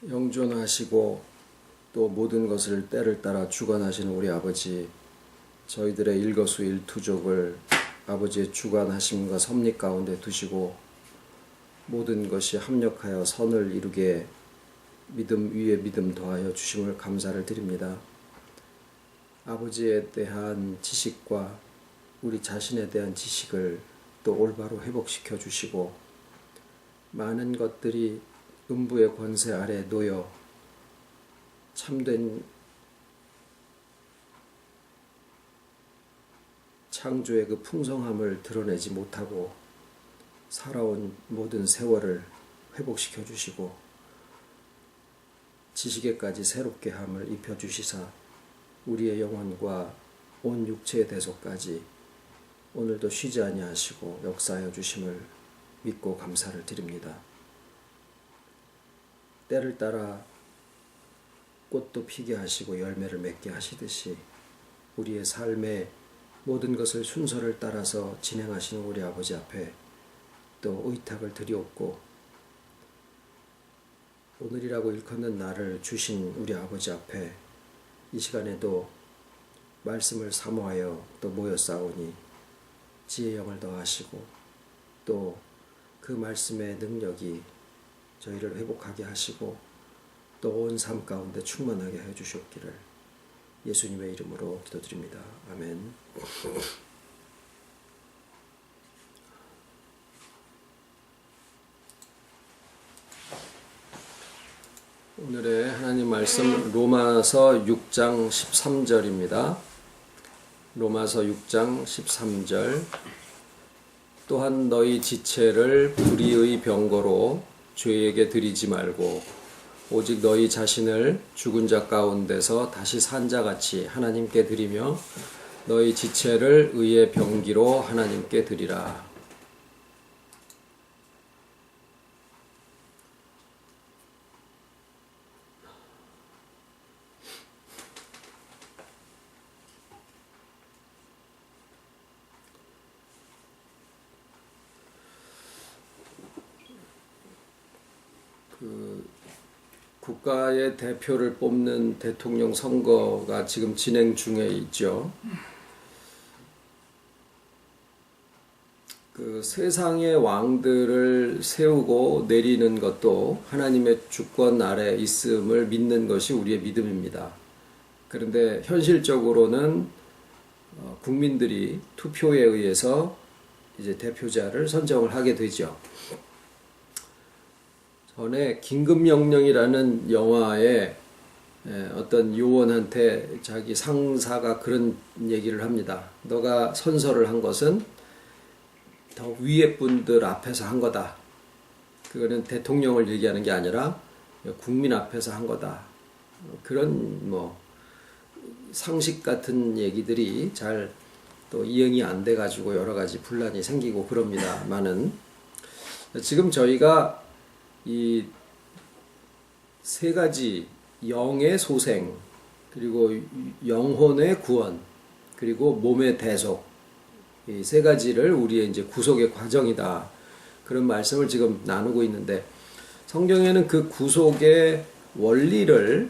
영존하시고 또 모든 것을 때를 따라 주관하시는 우리 아버지, 저희들의 일거수일투족을 아버지의 주관하심과 섭리 가운데 두시고 모든 것이 합력하여 선을 이루게 믿음 위에 믿음 더하여 주심을 감사를 드립니다. 아버지에 대한 지식과 우리 자신에 대한 지식을 또 올바로 회복시켜 주시고 많은 것들이 음부의 권세 아래 놓여 참된 창조의 그 풍성함을 드러내지 못하고 살아온 모든 세월을 회복시켜 주시고 지식에까지 새롭게 함을 입혀 주시사 우리의 영혼과 온 육체의 대속까지 오늘도 쉬지 아니하시고 역사하여 주심을 믿고 감사를 드립니다. 때를 따라 꽃도 피게 하시고 열매를 맺게 하시듯이 우리의 삶의 모든 것을 순서를 따라서 진행하시는 우리 아버지 앞에 또 의탁을 드리옵고 오늘이라고 일컫는 날을 주신 우리 아버지 앞에 이 시간에도 말씀을 사모하여 또 모여 싸우니 지혜의 영을 더하시고 또 그 말씀의 능력이 저희를 회복하게 하시고 또 온 삶 가운데 충만하게 해 주시옵기를 예수님의 이름으로 기도드립니다. 아멘. 오늘의 하나님 말씀 로마서 6장 13절입니다. 로마서 6장 13절. 또한 너희 지체를 불의의 병거로 죄에게 드리지 말고 오직 너희 자신을 죽은 자 가운데서 다시 산 자같이 하나님께 드리며 너희 지체를 의의 병기로 하나님께 드리라. 국가의 대표를 뽑는 대통령 선거가 지금 진행 중에 있죠. 그 세상의 왕들을 세우고 내리는 것도 하나님의 주권 아래 있음을 믿는 것이 우리의 믿음입니다. 그런데 현실적으로는 국민들이 투표에 의해서 이제 대표자를 선정을 하게 되죠. 전에 긴급명령이라는 영화에 어떤 요원한테 자기 상사가 그런 얘기를 합니다. 너가 선서를 한 것은 더 위에 분들 앞에서 한 거다. 그거는 대통령을 얘기하는 게 아니라 국민 앞에서 한 거다. 그런 상식 같은 얘기들이 잘 또 이행이 안 돼가지고 여러 가지 분란이 생기고 그럽니다만은 지금 저희가 이 세 가지 영의 소생, 그리고 영혼의 구원, 그리고 몸의 대속, 이 세 가지를 우리의 이제 구속의 과정이다. 그런 말씀을 지금 나누고 있는데 성경에는 그 구속의 원리를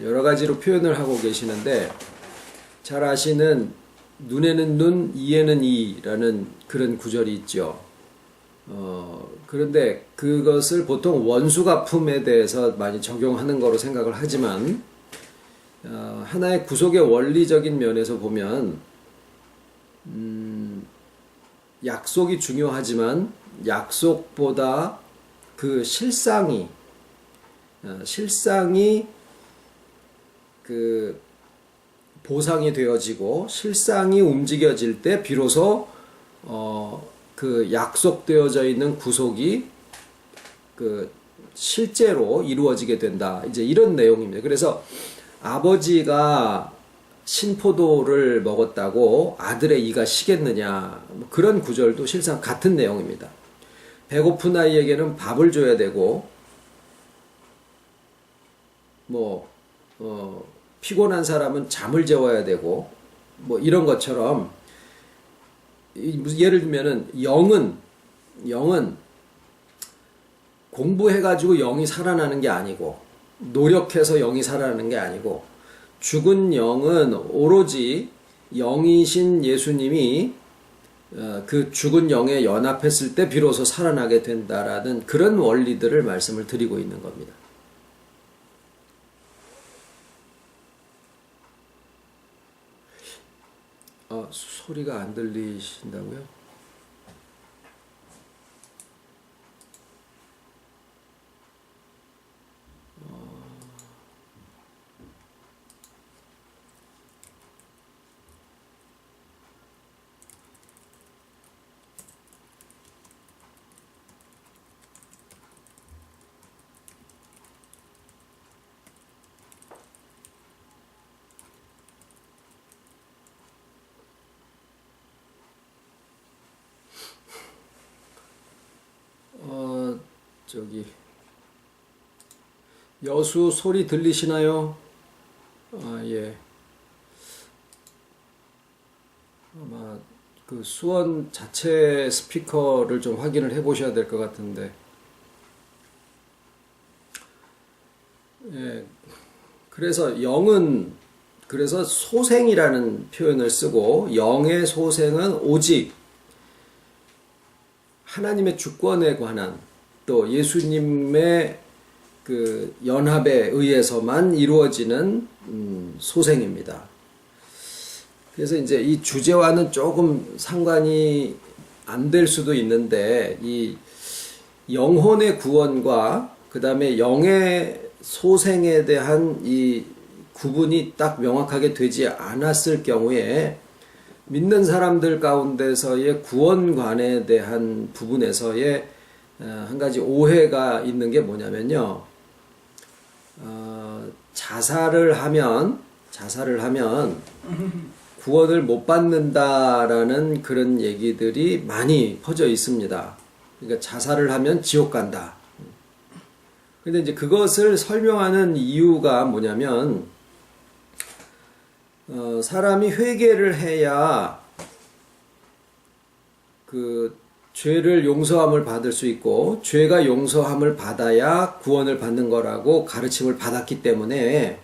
여러 가지로 표현을 하고 계시는데 잘 아시는 눈에는 눈, 이에는 이라는 그런 구절이 있죠. 그런데 그것을 보통 원수갚음에 대해서 많이 적용하는 거로 생각을 하지만 하나의 구속의 원리적인 면에서 보면 약속이 중요하지만 약속보다 그 실상이 그 보상이 되어지고 실상이 움직여질 때 비로소 그 약속되어져 있는 구속이 그 실제로 이루어지게 된다. 이제 이런 내용입니다. 그래서 아버지가 신포도를 먹었다고 아들의 이가 시겠느냐. 그런 구절도 실상 같은 내용입니다. 배고픈 아이에게는 밥을 줘야 되고, 피곤한 사람은 잠을 재워야 되고, 이런 것처럼 예를 들면은 영은 공부해가지고 영이 살아나는 게 아니고 노력해서 영이 살아나는 게 아니고 죽은 영은 오로지 영이신 예수님이 그 죽은 영에 연합했을 때 비로소 살아나게 된다라는 그런 원리들을 말씀을 드리고 있는 겁니다. 소리가 안 들리신다고요? 저기 여수 소리 들리시나요? 예. 아마 그 수원 자체 스피커를 좀 확인을 해 보셔야 될 것 같은데. 예. 그래서 영은 그래서 소생이라는 표현을 쓰고 영의 소생은 오직 하나님의 주권에 관한 또 예수님의 그 연합에 의해서만 이루어지는 소생입니다. 그래서 이제 이 주제와는 조금 상관이 안 될 수도 있는데 이 영혼의 구원과 그 다음에 영의 소생에 대한 이 구분이 딱 명확하게 되지 않았을 경우에 믿는 사람들 가운데서의 구원관에 대한 부분에서의 한 가지 오해가 있는 게 뭐냐면요. 자살을 하면 구원을 못 받는다라는 그런 얘기들이 많이 퍼져 있습니다. 그러니까 자살을 하면 지옥 간다. 근데 이제 그것을 설명하는 이유가 뭐냐면 사람이 회개를 해야 그 죄를 용서함을 받을 수 있고 죄가 용서함을 받아야 구원을 받는 거라고 가르침을 받았기 때문에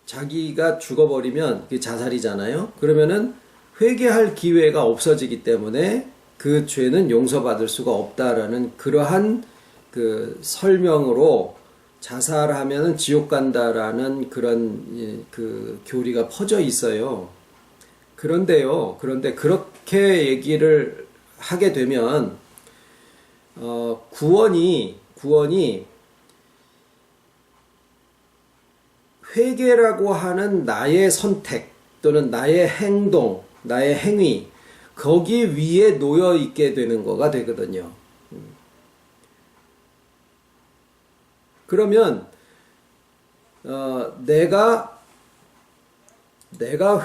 자기가 죽어버리면 그게 자살이잖아요. 그러면은 회개할 기회가 없어지기 때문에 그 죄는 용서받을 수가 없다라는 그러한 그 설명으로 자살하면은 지옥 간다라는 그런 그 교리가 퍼져 있어요. 그런데 그렇게 얘기를 하게 되면 구원이 회개라고 하는 나의 선택 또는 나의 행동, 나의 행위 거기 위에 놓여 있게 되는 거가 되거든요. 그러면 내가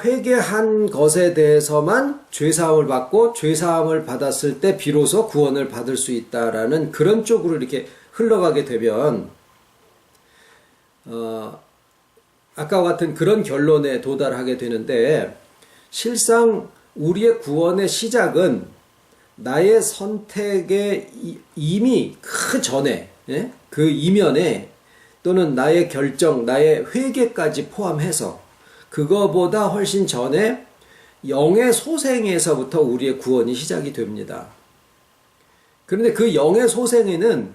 회개한 것에 대해서만 죄사함을 받고 죄사함을 받았을 때 비로소 구원을 받을 수 있다라는 그런 쪽으로 이렇게 흘러가게 되면 아까와 같은 그런 결론에 도달하게 되는데 실상 우리의 구원의 시작은 나의 선택의 이미 그 전에 그 이면에 또는 나의 결정, 나의 회개까지 포함해서 그거보다 훨씬 전에 영의 소생에서부터 우리의 구원이 시작이 됩니다. 그런데 그 영의 소생에는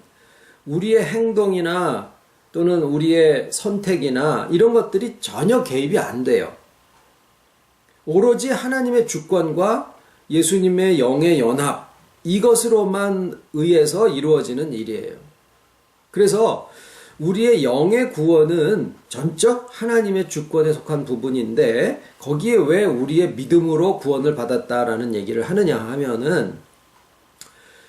우리의 행동이나 또는 우리의 선택이나 이런 것들이 전혀 개입이 안 돼요. 오로지 하나님의 주권과 예수님의 영의 연합 이것으로만 의해서 이루어지는 일이에요. 그래서 우리의 영의 구원은 전적 하나님의 주권에 속한 부분인데 거기에 왜 우리의 믿음으로 구원을 받았다라는 얘기를 하느냐 하면은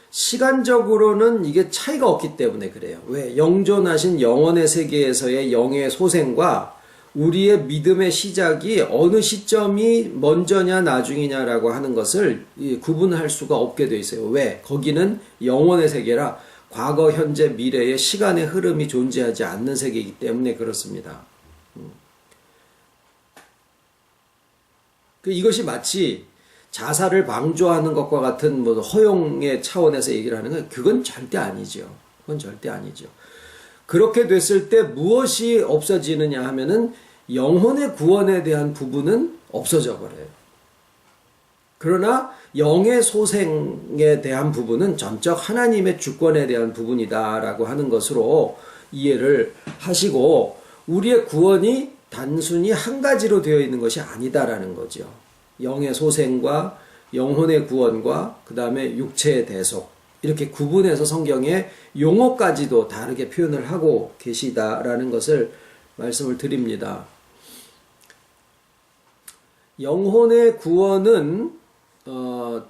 시간적으로는 이게 차이가 없기 때문에 그래요. 왜? 영존하신 영원의 세계에서의 영의 소생과 우리의 믿음의 시작이 어느 시점이 먼저냐 나중이냐라고 하는 것을 구분할 수가 없게 돼 있어요. 왜? 거기는 영원의 세계라 과거, 현재, 미래의 시간의 흐름이 존재하지 않는 세계이기 때문에 그렇습니다. 이것이 마치 자살을 방조하는 것과 같은 뭐 허용의 차원에서 얘기를 하는 건 그건 절대 아니죠. 그건 절대 아니죠. 그렇게 됐을 때 무엇이 없어지느냐 하면은 영혼의 구원에 대한 부분은 없어져 버려요. 그러나 영의 소생에 대한 부분은 전적 하나님의 주권에 대한 부분이다라고 하는 것으로 이해를 하시고 우리의 구원이 단순히 한 가지로 되어 있는 것이 아니다라는 거죠. 영의 소생과 영혼의 구원과 그 다음에 육체의 대속 이렇게 구분해서 성경의 용어까지도 다르게 표현을 하고 계시다라는 것을 말씀을 드립니다. 영혼의 구원은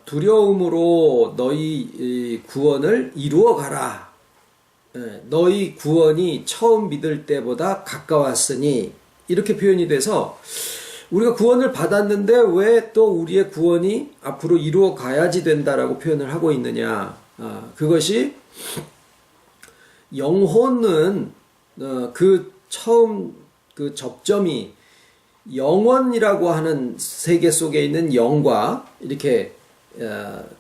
두려움으로 너희 구원을 이루어 가라. 너희 구원이 처음 믿을 때보다 가까웠으니 이렇게 표현이 돼서 우리가 구원을 받았는데 왜 또 우리의 구원이 앞으로 이루어 가야지 된다라고 표현을 하고 있느냐. 그것이 영혼은 그 처음 그 접점이 영원이라고 하는 세계 속에 있는 영과 이렇게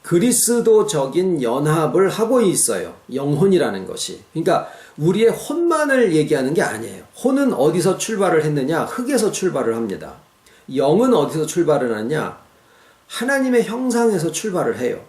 그리스도적인 연합을 하고 있어요. 영혼이라는 것이. 그러니까 우리의 혼만을 얘기하는 게 아니에요. 혼은 어디서 출발을 했느냐? 흙에서 출발을 합니다. 영은 어디서 출발을 하느냐? 하나님의 형상에서 출발을 해요.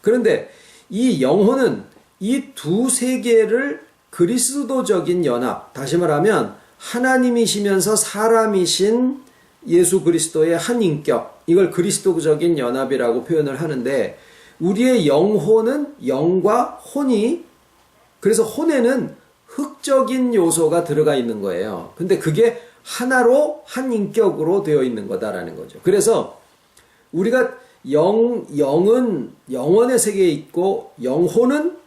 그런데 이 영혼은 이 두 세계를 그리스도적인 연합, 다시 말하면 하나님이시면서 사람이신 예수 그리스도의 한 인격, 이걸 그리스도적인 연합이라고 표현을 하는데 우리의 영혼은 영과 혼이, 그래서 혼에는 흑적인 요소가 들어가 있는 거예요. 근데 그게 하나로 한 인격으로 되어 있는 거다라는 거죠. 그래서 우리가 영은 영원의 세계에 있고 혼은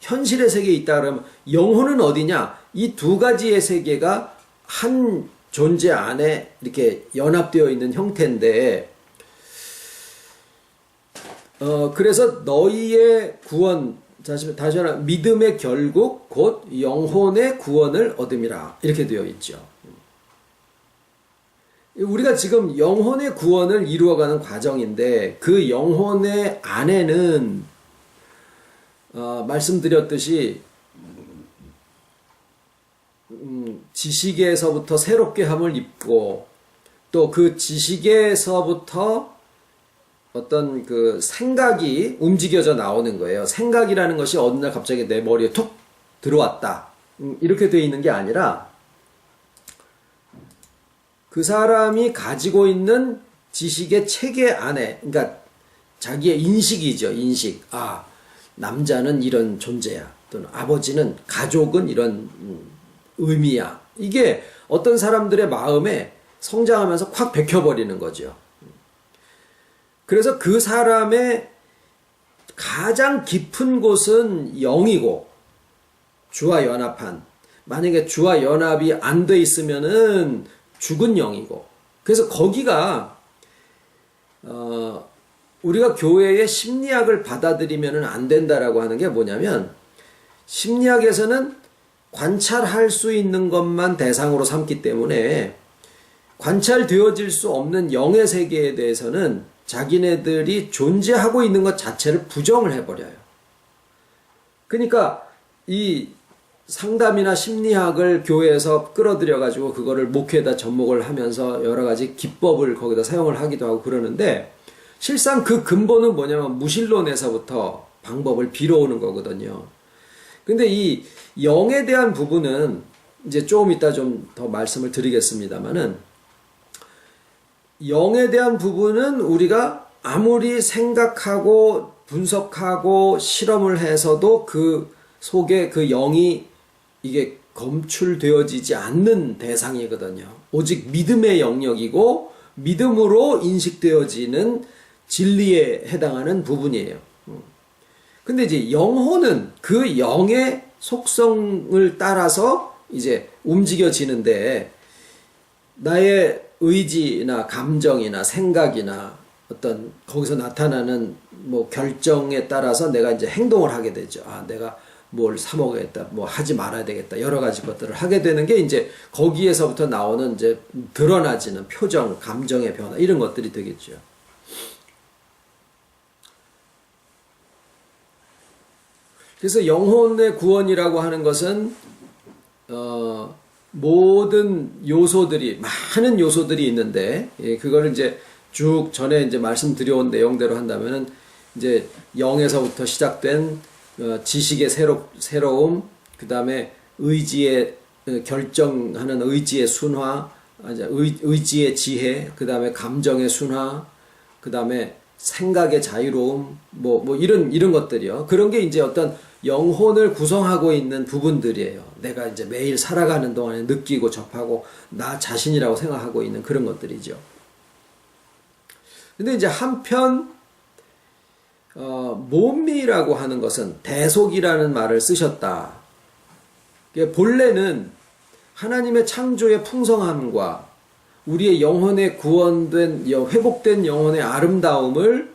현실의 세계에 있다 그러면 영혼은 어디냐? 이 두 가지의 세계가 한 존재 안에 이렇게 연합되어 있는 형태인데 그래서 너희의 구원, 다시 말하면 믿음의 결국 곧 영혼의 구원을 얻음이라 이렇게 되어 있죠. 우리가 지금 영혼의 구원을 이루어가는 과정인데 그 영혼의 안에는 말씀드렸듯이 지식에서부터 새롭게 함을 입고 또 그 지식에서부터 어떤 그 생각이 움직여져 나오는 거예요. 생각이라는 것이 어느 날 갑자기 내 머리에 툭 들어왔다. 이렇게 되어 있는 게 아니라 그 사람이 가지고 있는 지식의 체계 안에, 그러니까 자기의 인식이죠. 인식. 아, 남자는 이런 존재야. 또는 아버지는, 가족은 이런 의미야. 이게 어떤 사람들의 마음에 성장하면서 콱 박혀버리는 거죠. 그래서 그 사람의 가장 깊은 곳은 영이고 주와 연합한, 만약에 주와 연합이 안 돼 있으면은 죽은 영이고, 그래서 거기가 우리가 교회의 심리학을 받아들이면은 안 된다라고 하는 게 뭐냐면 심리학에서는 관찰할 수 있는 것만 대상으로 삼기 때문에 관찰되어질 수 없는 영의 세계에 대해서는 자기네들이 존재하고 있는 것 자체를 부정을 해버려요. 그러니까 이 상담이나 심리학을 교회에서 끌어들여가지고 그거를 목회에다 접목을 하면서 여러 가지 기법을 거기다 사용을 하기도 하고 그러는데 실상 그 근본은 뭐냐면 무신론에서부터 방법을 빌어오는 거거든요. 근데 이 영에 대한 부분은 이제 조금 이따 좀 더 말씀을 드리겠습니다만은 영에 대한 부분은 우리가 아무리 생각하고 분석하고 실험을 해서도 그 속에 그 영이 이게 검출되어지지 않는 대상이거든요. 오직 믿음의 영역이고 믿음으로 인식되어지는 진리에 해당하는 부분이에요. 근데 이제 영혼은 그 영의 속성을 따라서 이제 움직여지는데 나의 의지나 감정이나 생각이나 어떤 거기서 나타나는 뭐 결정에 따라서 내가 이제 행동을 하게 되죠. 아, 내가 뭘 사 먹어야겠다, 뭐 하지 말아야 되겠다, 여러 가지 것들을 하게 되는 게 이제 거기에서부터 나오는 이제 드러나지는 표정, 감정의 변화 이런 것들이 되겠죠. 그래서 영혼의 구원이라고 하는 것은 모든 요소들이 많은 요소들이 있는데 그거를 이제 쭉 전에 이제 말씀드려온 내용대로 한다면은 이제 영에서부터 시작된 지식의 새로움, 그 다음에 의지의 결정하는 의지의 순화, 의지의 지혜, 그 다음에 감정의 순화, 그 다음에 생각의 자유로움, 뭐 이런 것들이요. 그런 게 이제 어떤 영혼을 구성하고 있는 부분들이에요. 내가 이제 매일 살아가는 동안에 느끼고 접하고 나 자신이라고 생각하고 있는 그런 것들이죠. 근데 이제 한편 몸이라고 하는 것은 대속이라는 말을 쓰셨다. 본래는 하나님의 창조의 풍성함과 우리의 영혼의 구원된, 회복된 영혼의 아름다움을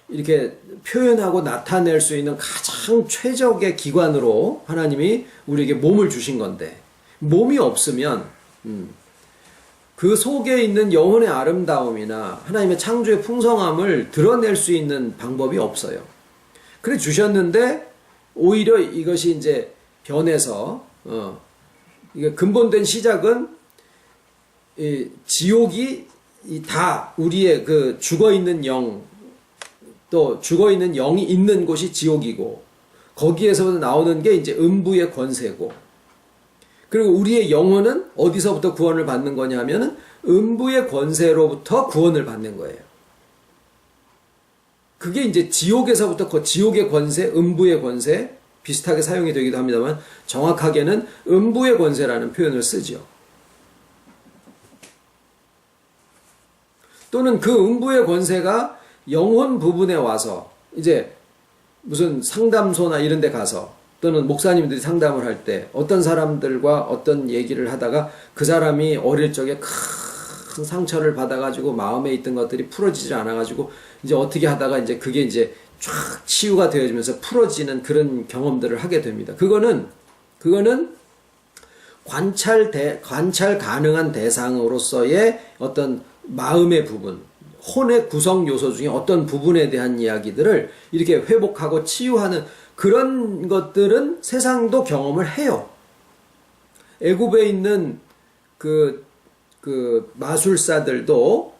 이렇게 표현하고 나타낼 수 있는 가장 최적의 기관으로 하나님이 우리에게 몸을 주신 건데, 몸이 없으면 그 속에 있는 영혼의 아름다움이나 하나님의 창조의 풍성함을 드러낼 수 있는 방법이 없어요. 그래 주셨는데 오히려 이것이 이제 변해서 이게 근본된 시작은 지옥이 다 우리의 그 죽어있는 영, 또 죽어있는 영이 있는 곳이 지옥이고, 거기에서 나오는 게 이제 음부의 권세고, 그리고 우리의 영혼은 어디서부터 구원을 받는 거냐 하면은 음부의 권세로부터 구원을 받는 거예요. 그게 이제 지옥에서부터 지옥의 권세, 음부의 권세, 비슷하게 사용이 되기도 합니다만 정확하게는 음부의 권세라는 표현을 쓰죠. 또는 그 음부의 권세가 영혼 부분에 와서 이제 무슨 상담소나 이런 데 가서 또는 목사님들이 상담을 할 때 어떤 사람들과 어떤 얘기를 하다가 그 사람이 어릴 적에 큰 상처를 받아가지고 마음에 있던 것들이 풀어지지 않아가지고 이제 어떻게 하다가 이제 그게 이제 쫙 치유가 되어지면서 풀어지는 그런 경험들을 하게 됩니다. 그거는 관찰 가능한 대상으로서의 어떤 마음의 부분, 혼의 구성 요소 중에 어떤 부분에 대한 이야기들을 이렇게 회복하고 치유하는 그런 것들은 세상도 경험을 해요. 애굽에 있는 그 마술사들도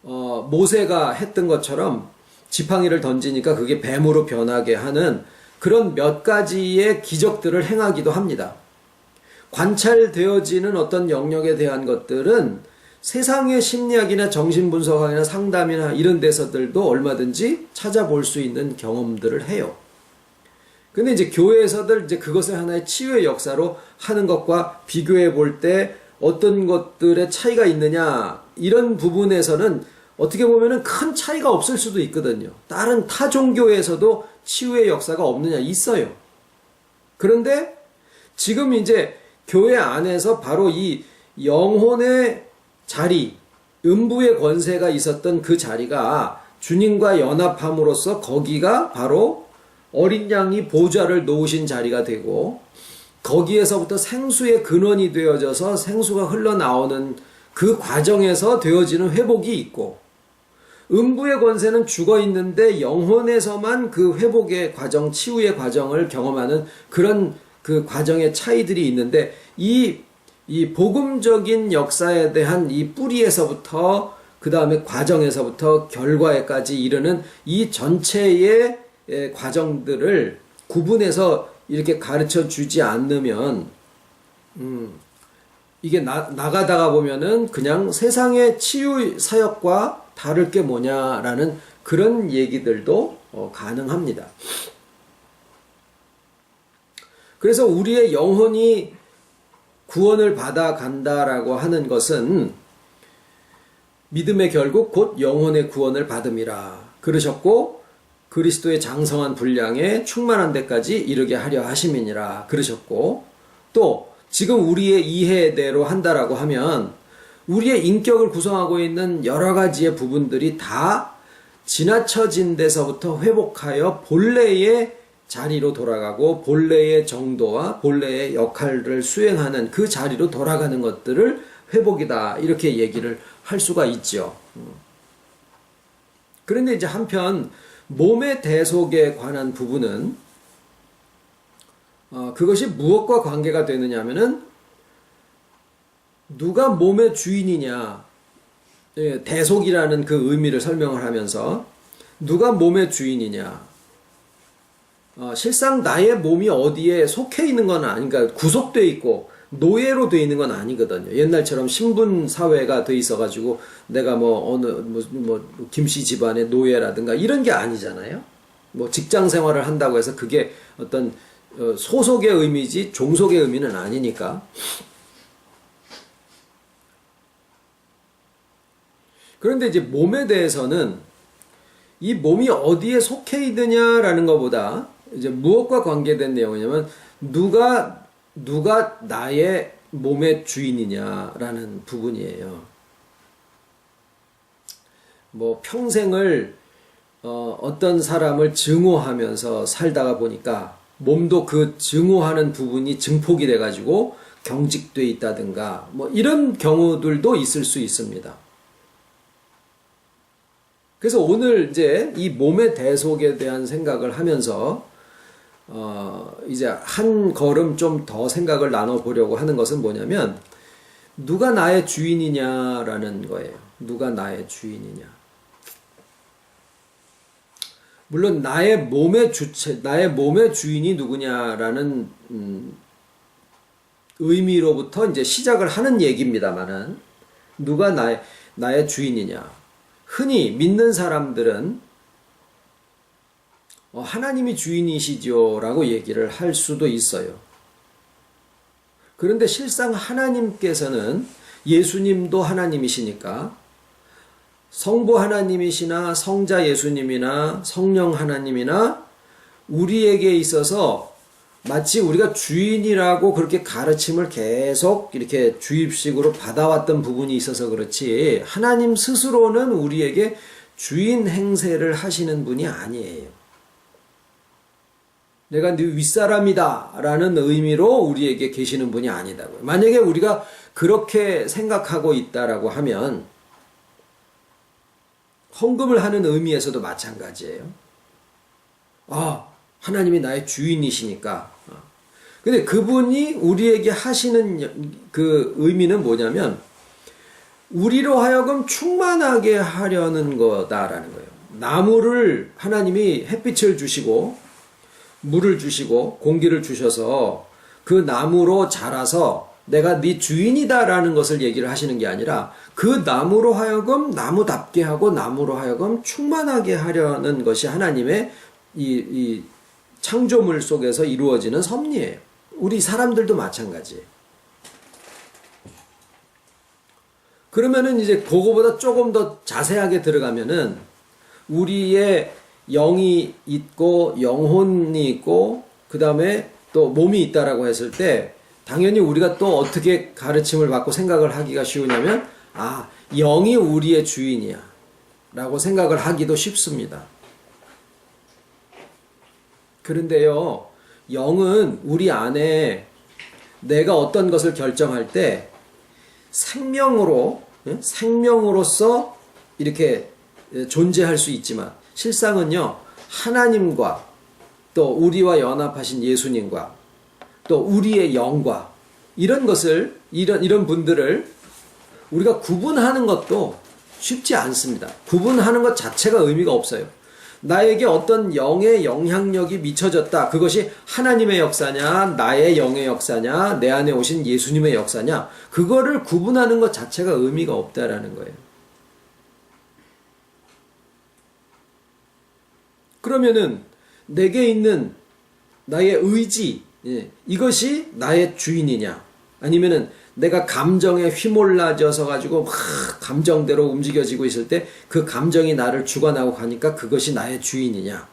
모세가 했던 것처럼 지팡이를 던지니까 그게 뱀으로 변하게 하는 그런 몇 가지의 기적들을 행하기도 합니다. 관찰되어지는 어떤 영역에 대한 것들은 세상의 심리학이나 정신분석학이나 상담이나 이런 데서들도 얼마든지 찾아볼 수 있는 경험들을 해요. 근데 이제 교회에서들 이제 그것을 하나의 치유의 역사로 하는 것과 비교해 볼 때 어떤 것들의 차이가 있느냐, 이런 부분에서는 어떻게 보면은 큰 차이가 없을 수도 있거든요. 다른 타 종교에서도 치유의 역사가 없느냐, 있어요. 그런데 지금 이제 교회 안에서 바로 이 영혼의 자리, 음부의 권세가 있었던 그 자리가 주님과 연합함으로써 거기가 바로 어린 양이 보좌를 놓으신 자리가 되고, 거기에서부터 생수의 근원이 되어져서 생수가 흘러나오는 그 과정에서 되어지는 회복이 있고, 음부의 권세는 죽어 있는데 영혼에서만 그 회복의 과정, 치유의 과정을 경험하는 그런 그 과정의 차이들이 있는데, 이 복음적인 역사에 대한 이 뿌리에서부터 그 다음에 과정에서부터 결과에까지 이르는 이 전체의 과정들을 구분해서 이렇게 가르쳐 주지 않으면 이게 나가다가 보면은 그냥 세상의 치유 사역과 다를 게 뭐냐라는 그런 얘기들도 가능합니다. 그래서 우리의 영혼이 구원을 받아 간다라고 하는 것은 믿음의 결국 곧 영혼의 구원을 받음이라 그러셨고, 그리스도의 장성한 분량에 충만한 데까지 이르게 하려 하심이니라 그러셨고, 또 지금 우리의 이해대로 한다라고 하면 우리의 인격을 구성하고 있는 여러 가지의 부분들이 다 지나쳐진 데서부터 회복하여 본래의 자리로 돌아가고 본래의 정도와 본래의 역할을 수행하는 그 자리로 돌아가는 것들을 회복이다. 이렇게 얘기를 할 수가 있죠. 그런데 이제 한편 몸의 대속에 관한 부분은 그것이 무엇과 관계가 되느냐 하면은 누가 몸의 주인이냐, 대속이라는 그 의미를 설명을 하면서 누가 몸의 주인이냐, 실상 나의 몸이 어디에 속해 있는 건 아닌가, 구속되어 있고 노예로 되어 있는 건 아니거든요. 옛날처럼 신분 사회가 돼 있어가지고 내가 김씨 집안의 노예라든가 이런 게 아니잖아요. 뭐 직장 생활을 한다고 해서 그게 어떤 소속의 의미지 종속의 의미는 아니니까. 그런데 이제 몸에 대해서는 이 몸이 어디에 속해 있느냐라는 것보다 이제 무엇과 관계된 내용이냐면 누가 나의 몸의 주인이냐라는 부분이에요. 뭐 평생을 어떤 사람을 증오하면서 살다가 보니까 몸도 그 증오하는 부분이 증폭이 돼가지고 경직돼 있다든가 뭐 이런 경우들도 있을 수 있습니다. 그래서 오늘 이제 이 몸의 대속에 대한 생각을 하면서 이제 한 걸음 좀 더 생각을 나눠보려고 하는 것은 뭐냐면 누가 나의 주인이냐라는 거예요. 누가 나의 주인이냐. 물론 나의 몸의 주체, 나의 몸의 주인이 누구냐라는 의미로부터 이제 시작을 하는 얘기입니다만은 누가 나의 주인이냐. 흔히 믿는 사람들은 하나님이 주인이시죠 라고 얘기를 할 수도 있어요. 그런데 실상 하나님께서는 예수님도 하나님이시니까 성부 하나님이시나 성자 예수님이나 성령 하나님이나 우리에게 있어서 마치 우리가 주인이라고 그렇게 가르침을 계속 이렇게 주입식으로 받아왔던 부분이 있어서 그렇지 하나님 스스로는 우리에게 주인 행세를 하시는 분이 아니에요. 내가 네 윗사람이다 라는 의미로 우리에게 계시는 분이 아니다고요. 만약에 우리가 그렇게 생각하고 있다라고 하면 헌금을 하는 의미에서도 마찬가지예요. 하나님이 나의 주인이시니까. 근데 그분이 우리에게 하시는 그 의미는 뭐냐면 우리로 하여금 충만하게 하려는 거다라는 거예요. 나무를 하나님이 햇빛을 주시고 물을 주시고 공기를 주셔서 그 나무로 자라서 내가 네 주인이다라는 것을 얘기를 하시는 게 아니라 그 나무로 하여금 나무답게 하고 나무로 하여금 충만하게 하려는 것이 하나님의 이 창조물 속에서 이루어지는 섭리예요. 우리 사람들도 마찬가지예요. 그러면은 이제 그거보다 조금 더 자세하게 들어가면은 우리의 영이 있고 영혼이 있고 그 다음에 또 몸이 있다라고 했을 때 당연히 우리가 또 어떻게 가르침을 받고 생각을 하기가 쉬우냐면 영이 우리의 주인이야 라고 생각을 하기도 쉽습니다. 그런데요, 영은 우리 안에 내가 어떤 것을 결정할 때 생명으로서 이렇게 존재할 수 있지만 실상은요, 하나님과 또 우리와 연합하신 예수님과 또 우리의 영과 이런 것을, 이런 분들을 우리가 구분하는 것도 쉽지 않습니다. 구분하는 것 자체가 의미가 없어요. 나에게 어떤 영의 영향력이 미쳐졌다. 그것이 하나님의 역사냐, 나의 영의 역사냐, 내 안에 오신 예수님의 역사냐, 그거를 구분하는 것 자체가 의미가 없다라는 거예요. 그러면은 내게 있는 나의 의지, 이것이 나의 주인이냐, 아니면은 내가 감정에 휘몰라져서 가지고 막 감정대로 움직여지고 있을 때 그 감정이 나를 주관하고 가니까 그것이 나의 주인이냐.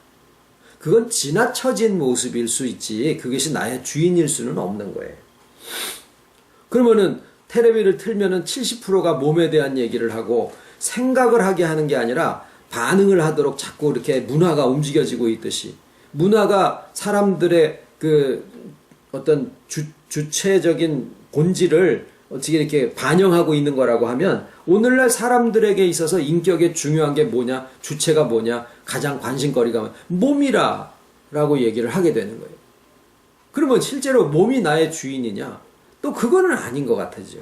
그건 지나쳐진 모습일 수 있지 그것이 나의 주인일 수는 없는 거예요. 그러면은 테레비를 틀면은 70%가 몸에 대한 얘기를 하고 생각을 하게 하는 게 아니라 반응을 하도록 자꾸 이렇게 문화가 움직여지고 있듯이 문화가 사람들의 그 어떤 주체적인 본질을 어떻게 이렇게 반영하고 있는 거라고 하면 오늘날 사람들에게 있어서 인격에 중요한 게 뭐냐, 주체가 뭐냐, 가장 관심거리가 몸이라 라고 얘기를 하게 되는 거예요. 그러면 실제로 몸이 나의 주인이냐? 또 그거는 아닌 것 같아죠.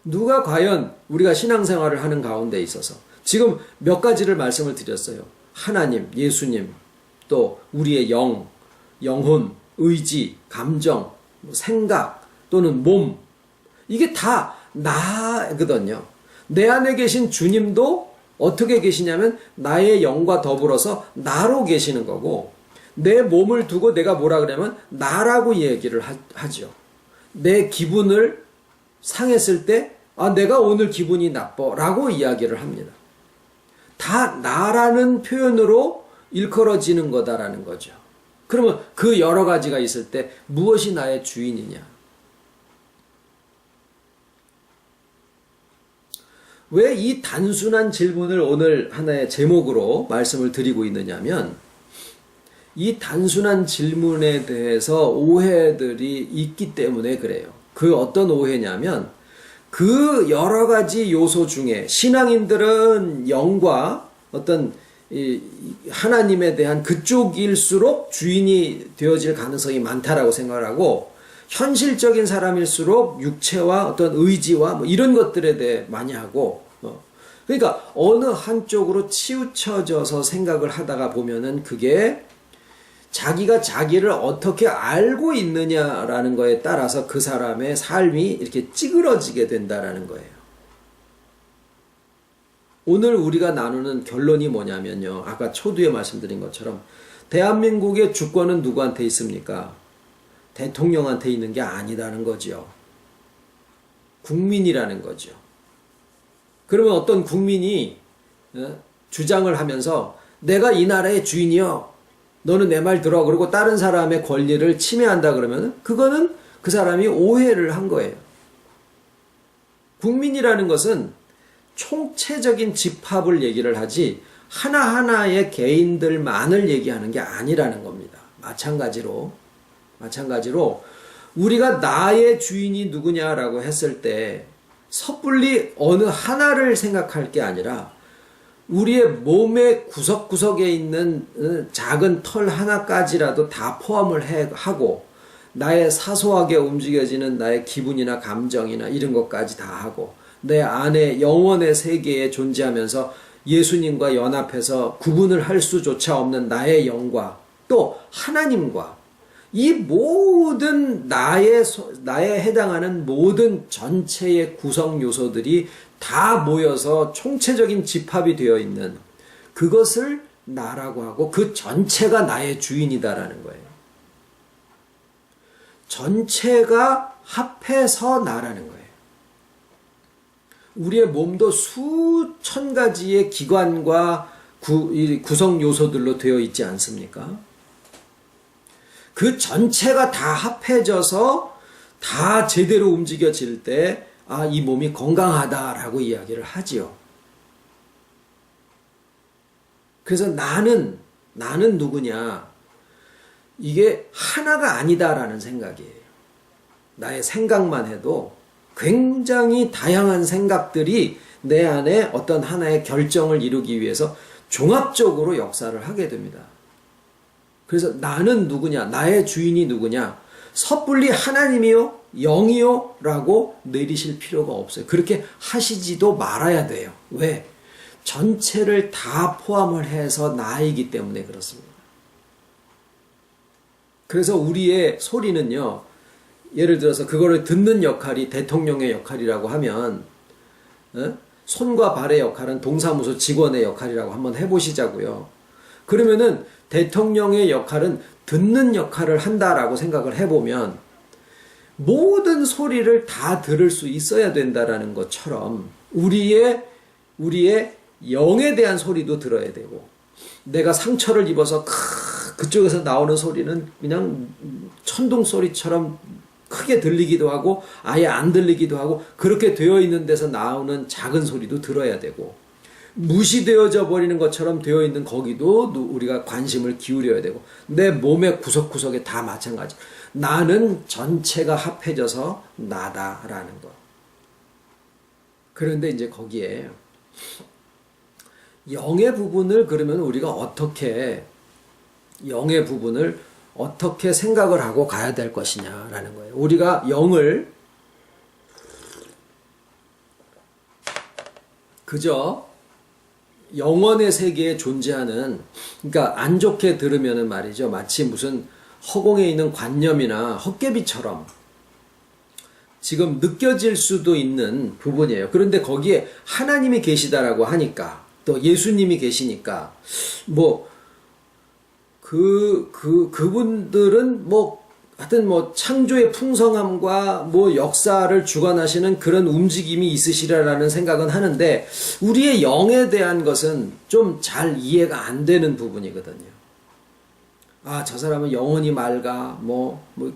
누가 과연 우리가 신앙생활을 하는 가운데 있어서 지금 몇 가지를 말씀을 드렸어요. 하나님, 예수님, 또 우리의 영, 영혼, 의지, 감정, 생각 또는 몸, 이게 다 나거든요. 내 안에 계신 주님도 어떻게 계시냐면 나의 영과 더불어서 나로 계시는 거고, 내 몸을 두고 내가 뭐라 그러면 나라고 얘기를 하죠. 내 기분을 상했을 때 내가 오늘 기분이 나빠 라고 이야기를 합니다. 다 나라는 표현으로 일컬어지는 거다라는 거죠. 그러면 그 여러 가지가 있을 때 무엇이 나의 주인이냐? 왜 이 단순한 질문을 오늘 하나의 제목으로 말씀을 드리고 있느냐면, 이 단순한 질문에 대해서 오해들이 있기 때문에 그래요. 그 어떤 오해냐면, 그 여러 가지 요소 중에 신앙인들은 영과 어떤 하나님에 대한 그쪽일수록 주인이 되어질 가능성이 많다라고 생각을 하고, 현실적인 사람일수록 육체와 어떤 의지와 뭐 이런 것들에 대해 많이 하고, 그러니까 어느 한쪽으로 치우쳐져서 생각을 하다가 보면은 그게 자기가 자기를 어떻게 알고 있느냐라는 거에 따라서 그 사람의 삶이 이렇게 찌그러지게 된다라는 거예요. 오늘 우리가 나누는 결론이 뭐냐면요. 아까 초두에 말씀드린 것처럼 대한민국의 주권은 누구한테 있습니까? 대통령한테 있는 게 아니라는 거죠. 국민이라는 거죠. 그러면 어떤 국민이 주장을 하면서 내가 이 나라의 주인이요, 너는 내 말 들어, 그러고 다른 사람의 권리를 침해한다 그러면 그거는 그 사람이 오해를 한 거예요. 국민이라는 것은 총체적인 집합을 얘기를 하지 하나하나의 개인들만을 얘기하는 게 아니라는 겁니다. 마찬가지로 우리가 나의 주인이 누구냐라고 했을 때 섣불리 어느 하나를 생각할 게 아니라 우리의 몸의 구석구석에 있는 작은 털 하나까지라도 다 포함을 하고, 나의 사소하게 움직여지는 나의 기분이나 감정이나 이런 것까지 다 하고, 내 안에 영혼의 세계에 존재하면서 예수님과 연합해서 구분을 할 수조차 없는 나의 영과 또 하나님과 이 모든 나에 해당하는 모든 전체의 구성 요소들이 다 모여서 총체적인 집합이 되어 있는 그것을 나라고 하고, 그 전체가 나의 주인이다라는 거예요. 전체가 합해서 나라는 거예요. 우리의 몸도 수천 가지의 기관과 구성 요소들로 되어 있지 않습니까? 그 전체가 다 합해져서 다 제대로 움직여질 때 이 몸이 건강하다라고 이야기를 하지요. 그래서 나는 누구냐? 이게 하나가 아니다라는 생각이에요. 나의 생각만 해도 굉장히 다양한 생각들이 내 안에 어떤 하나의 결정을 이루기 위해서 종합적으로 역사를 하게 됩니다. 그래서 나는 누구냐? 나의 주인이 누구냐? 섣불리 하나님이요? 영이요? 라고 내리실 필요가 없어요. 그렇게 하시지도 말아야 돼요. 왜? 전체를 다 포함을 해서 나이기 때문에 그렇습니다. 그래서 우리의 소리는요, 예를 들어서 그거를 듣는 역할이 대통령의 역할이라고 하면, 손과 발의 역할은 동사무소 직원의 역할이라고 한번 해보시자고요. 그러면은 대통령의 역할은 듣는 역할을 한다라고 생각을 해보면 모든 소리를 다 들을 수 있어야 된다라는 것처럼 우리의 영에 대한 소리도 들어야 되고, 내가 상처를 입어서 그쪽에서 나오는 소리는 그냥 천둥 소리처럼 크게 들리기도 하고 아예 안 들리기도 하고, 그렇게 되어 있는 데서 나오는 작은 소리도 들어야 되고, 무시되어져 버리는 것처럼 되어 있는 거기도 우리가 관심을 기울여야 되고, 내 몸의 구석구석에 다 마찬가지. 나는 전체가 합해져서 나다라는 거. 그런데 이제 거기에 영의 부분을 그러면 우리가 어떻게, 영의 부분을 어떻게 생각을 하고 가야 될 것이냐라는 거예요. 우리가 영을 그저 영원의 세계에 존재하는, 그러니까 안 좋게 들으면은 말이죠, 마치 무슨 허공에 있는 관념이나 헛개비처럼 지금 느껴질 수도 있는 부분이에요. 그런데 거기에 하나님이 계시다라고 하니까, 또 예수님이 계시니까, 그분들은 하여튼 창조의 풍성함과 역사를 주관하시는 그런 움직임이 있으시라라는 생각은 하는데, 우리의 영에 대한 것은 좀 잘 이해가 안 되는 부분이거든요. 아, 저 사람은 영혼이 맑아,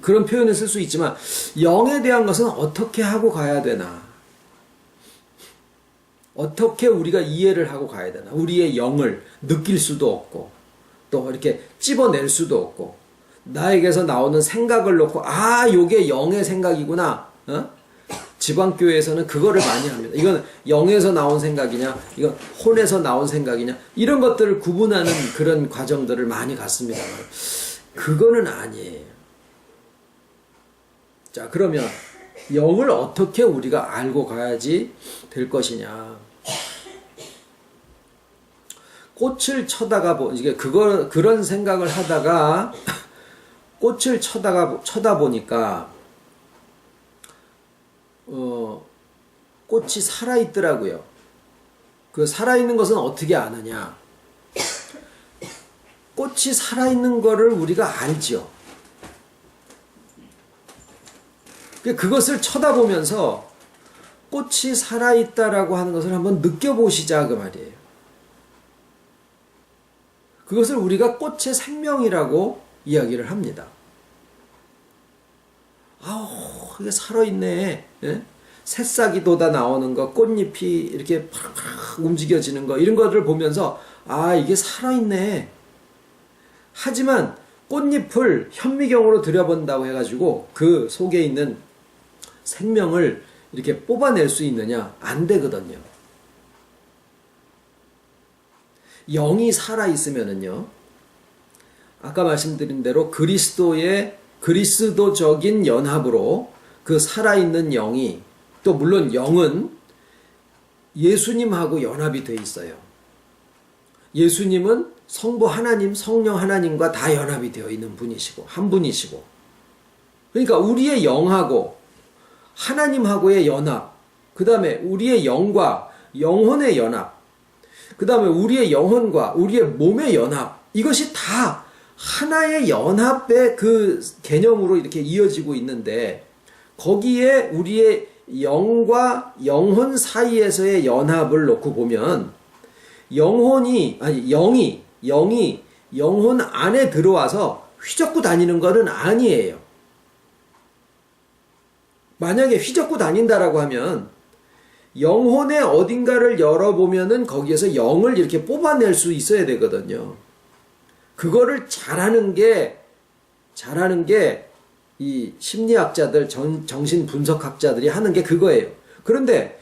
그런 표현을 쓸 수 있지만, 영에 대한 것은 어떻게 하고 가야 되나? 어떻게 우리가 이해를 하고 가야 되나? 우리의 영을 느낄 수도 없고, 또 이렇게 찝어낼 수도 없고, 나에게서 나오는 생각을 놓고, 아, 요게 영의 생각이구나. 지방교회에서는 그거를 많이 합니다. 이건 영에서 나온 생각이냐, 이건 혼에서 나온 생각이냐, 이런 것들을 구분하는 그런 과정들을 많이 갔습니다. 그거는 아니에요. 자, 그러면 영을 어떻게 우리가 알고 가야지 될 것이냐. 꽃을 이게 그런 생각을 하다가 꽃을 쳐다보니까 꽃이 살아있더라고요. 그 살아있는 것은 어떻게 아느냐? 꽃이 살아있는 거를 우리가 알죠. 그것을 쳐다보면서 꽃이 살아있다라고 하는 것을 한번 느껴보시자 그 말이에요. 그것을 우리가 꽃의 생명이라고 이야기를 합니다. 아우, 이게 살아있네. 예? 새싹이 돋아 나오는 거, 꽃잎이 이렇게 팍팍 움직여지는 거, 이런 것들을 보면서, 아, 이게 살아있네. 하지만 꽃잎을 현미경으로 들여본다고 해가지고 그 속에 있는 생명을 이렇게 뽑아낼 수 있느냐? 안 되거든요. 영이 살아있으면은요, 아까 말씀드린 대로 그리스도적인 연합으로 그 살아있는 영이, 또 물론 영은 예수님하고 연합이 돼 있어요. 예수님은 성부 하나님, 성령 하나님과 다 연합이 되어 있는 분이시고, 한 분이시고. 그러니까 우리의 영하고 하나님하고의 연합, 그 다음에 우리의 영과 영혼의 연합, 그 다음에 우리의 영혼과 우리의 몸의 연합, 이것이 다 하나의 연합의 그 개념으로 이렇게 이어지고 있는데, 거기에 우리의 영과 영혼 사이에서의 연합을 놓고 보면, 영이 영혼 안에 들어와서 휘젓고 다니는 것은 아니에요. 만약에 휘젓고 다닌다라고 하면, 영혼의 어딘가를 열어보면은 거기에서 영을 이렇게 뽑아낼 수 있어야 되거든요. 그거를 잘하는 게 이 심리학자들, 정신분석학자들이 하는 게 그거예요. 그런데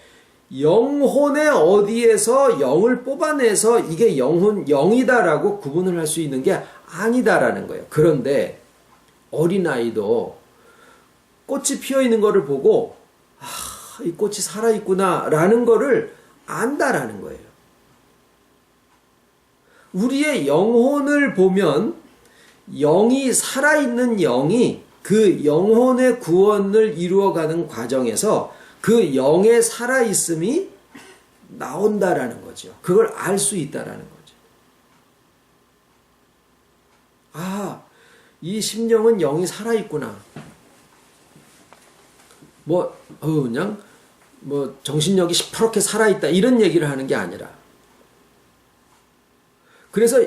영혼의 어디에서 영을 뽑아내서 이게 영이다라고 구분을 할 수 있는 게 아니다라는 거예요. 그런데 어린아이도 꽃이 피어 있는 거를 보고, 아, 이 꽃이 살아있구나 라는 거를 안다라는 거예요. 우리의 영혼을 보면, 영이 살아있는 영이 그 영혼의 구원을 이루어가는 과정에서 그 영의 살아있음이 나온다라는 거죠. 그걸 알 수 있다라는 거죠. 아, 이 심령은 영이 살아있구나. 그냥 정신력이 시퍼렇게 살아있다, 이런 얘기를 하는 게 아니라, 그래서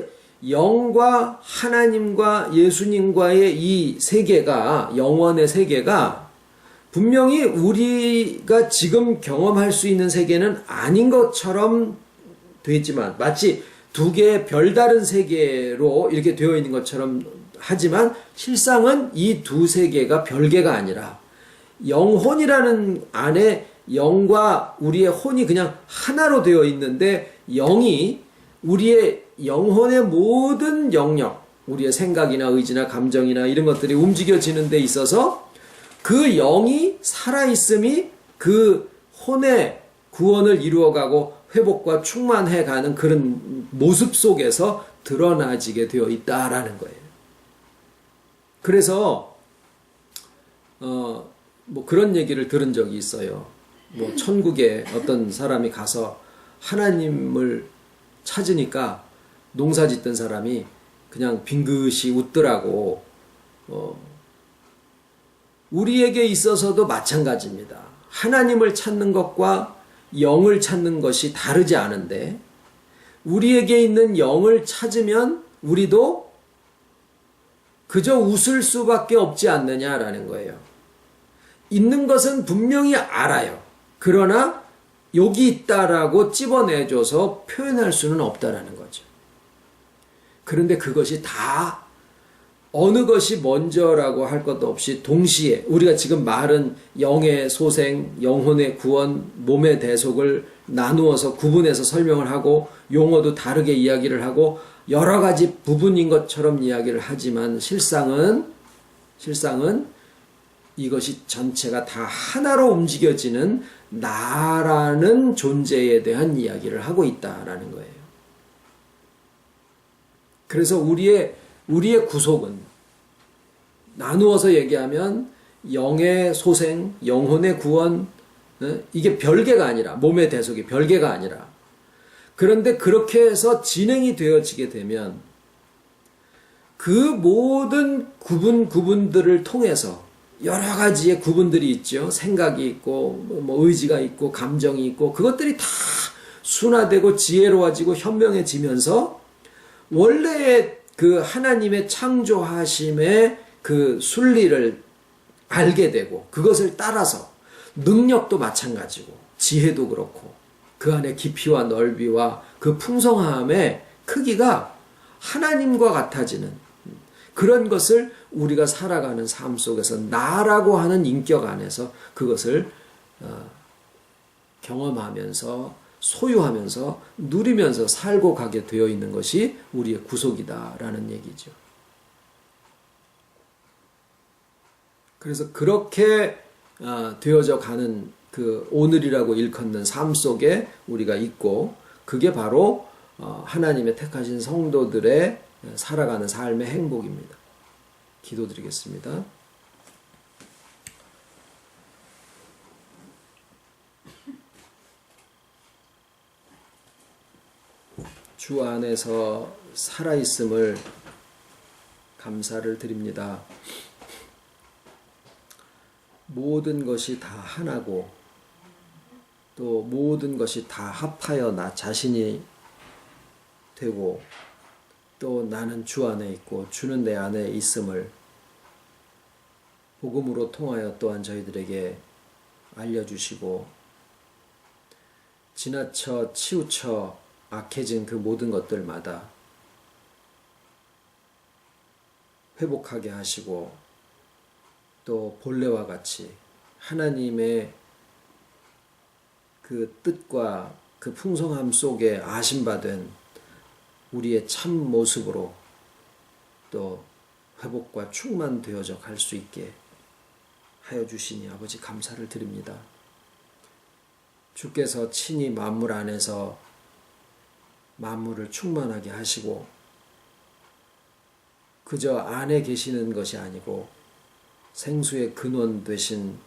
영과 하나님과 예수님과의 이 세계가, 영원의 세계가 분명히 우리가 지금 경험할 수 있는 세계는 아닌 것처럼 되어 있지만 마치 두 개의 별다른 세계로 이렇게 되어 있는 것처럼 하지만 실상은 이 두 세계가 별개가 아니라 영혼이라는 안에 영과 우리의 혼이 그냥 하나로 되어 있는데 영이 우리의 영혼의 모든 영역, 우리의 생각이나 의지나 감정이나 이런 것들이 움직여지는 데 있어서 그 영이 살아있음이 그 혼의 구원을 이루어가고 회복과 충만해가는 그런 모습 속에서 드러나지게 되어 있다라는 거예요. 그래서 뭐 그런 얘기를 들은 적이 있어요. 뭐 천국에 어떤 사람이 가서 하나님을 찾으니까 농사 짓던 사람이 그냥 빙긋이 웃더라고. 우리에게 있어서도 마찬가지입니다. 하나님을 찾는 것과 영을 찾는 것이 다르지 않은데 우리에게 있는 영을 찾으면 우리도 그저 웃을 수밖에 없지 않느냐라는 거예요. 있는 것은 분명히 알아요. 그러나 여기 있다라고 찝어내줘서 표현할 수는 없다라는 거죠. 그런데 그것이 다 어느 것이 먼저라고 할 것도 없이 동시에 우리가 지금 말은 영의 소생, 영혼의 구원, 몸의 대속을 나누어서 구분해서 설명을 하고 용어도 다르게 이야기를 하고 여러 가지 부분인 것처럼 이야기를 하지만 실상은 이것이 전체가 다 하나로 움직여지는 나라는 존재에 대한 이야기를 하고 있다라는 거예요. 그래서 우리의 구속은 나누어서 얘기하면 영의 소생, 영혼의 구원, 이게 별개가 아니라 몸의 대속이 별개가 아니라 그런데 그렇게 해서 진행이 되어지게 되면 그 모든 구분들을 통해서 여러 가지의 구분들이 있죠. 생각이 있고 뭐 의지가 있고 감정이 있고 그것들이 다 순화되고 지혜로워지고 현명해지면서 원래의 그 하나님의 창조하심의 그 순리를 알게 되고 그것을 따라서 능력도 마찬가지고 지혜도 그렇고 그 안에 깊이와 넓이와 그 풍성함의 크기가 하나님과 같아지는 그런 것을 우리가 살아가는 삶 속에서 나라고 하는 인격 안에서 그것을 경험하면서 소유하면서 누리면서 살고 가게 되어 있는 것이 우리의 구속이다라는 얘기죠. 그래서 그렇게 되어져 가는 그 오늘이라고 일컫는 삶 속에 우리가 있고 그게 바로 하나님의 택하신 성도들의 살아가는 삶의 행복입니다. 기도드리겠습니다. 주 안에서 살아있음을 감사를 드립니다. 모든 것이 다 하나고 또 모든 것이 다 합하여 나 자신이 되고 또 나는 주 안에 있고 주는 내 안에 있음을 복음으로 통하여 또한 저희들에게 알려주시고 지나쳐 치우쳐 악해진 그 모든 것들마다 회복하게 하시고 또 본래와 같이 하나님의 그 뜻과 그 풍성함 속에 아심받은 우리의 참 모습으로 또 회복과 충만되어져 갈 수 있게 하여 주시니 아버지 감사를 드립니다. 주께서 친히 만물 안에서 만물을 충만하게 하시고 그저 안에 계시는 것이 아니고 생수의 근원 되신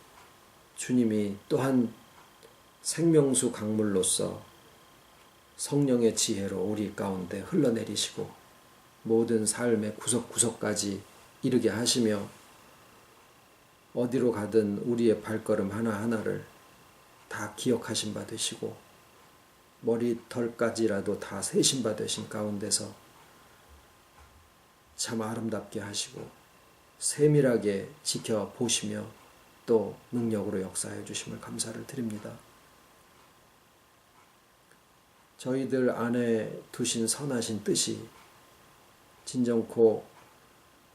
주님이 또한 생명수 강물로서 성령의 지혜로 우리 가운데 흘러내리시고 모든 삶의 구석구석까지 이르게 하시며 어디로 가든 우리의 발걸음 하나하나를 다 기억하신 바 되시고 머리털까지라도 다 세신 바 되신 가운데서 참 아름답게 하시고 세밀하게 지켜보시며 또 능력으로 역사해 주심을 감사를 드립니다. 저희들 안에 두신 선하신 뜻이 진정코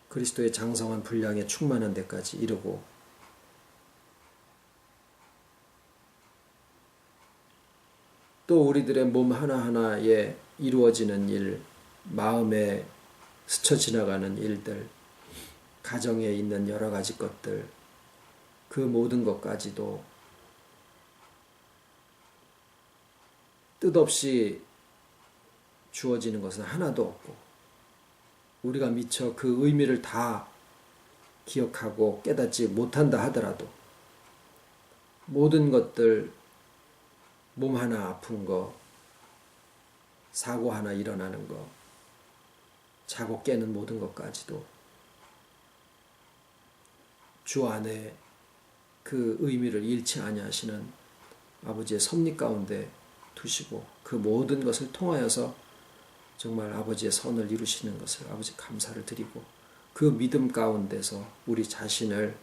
그리스도의 장성한 분량에 충만한 데까지 이르고 또 우리들의 몸 하나하나에 이루어지는 일, 마음에 스쳐 지나가는 일들, 가정에 있는 여러 가지 것들, 그 모든 것까지도 뜻없이 주어지는 것은 하나도 없고 우리가 미처 그 의미를 다 기억하고 깨닫지 못한다 하더라도 모든 것들, 몸 하나 아픈 거, 사고 하나 일어나는 거, 자고 깨는 모든 것까지도 주 안에 그 의미를 잃지 아니하시는 아버지의 섭리 가운데 두시고 그 모든 것을 통하여서 정말 아버지의 선을 이루시는 것을 아버지 감사를 드리고 그 믿음 가운데서 우리 자신을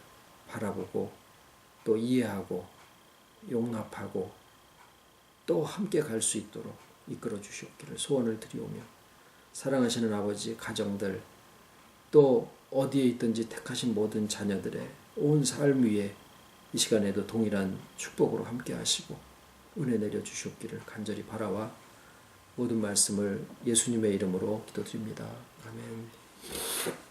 바라보고 또 이해하고 용납하고 또 함께 갈 수 있도록 이끌어 주시옵기를 소원을 드리오며 사랑하시는 아버지 가정들 또 어디에 있든지 택하신 모든 자녀들의 온 삶 위에 이 시간에도 동일한 축복으로 함께 하시고 은혜 내려 주시옵기를 간절히 바라와 모든 말씀을 예수님의 이름으로 기도드립니다. 아멘.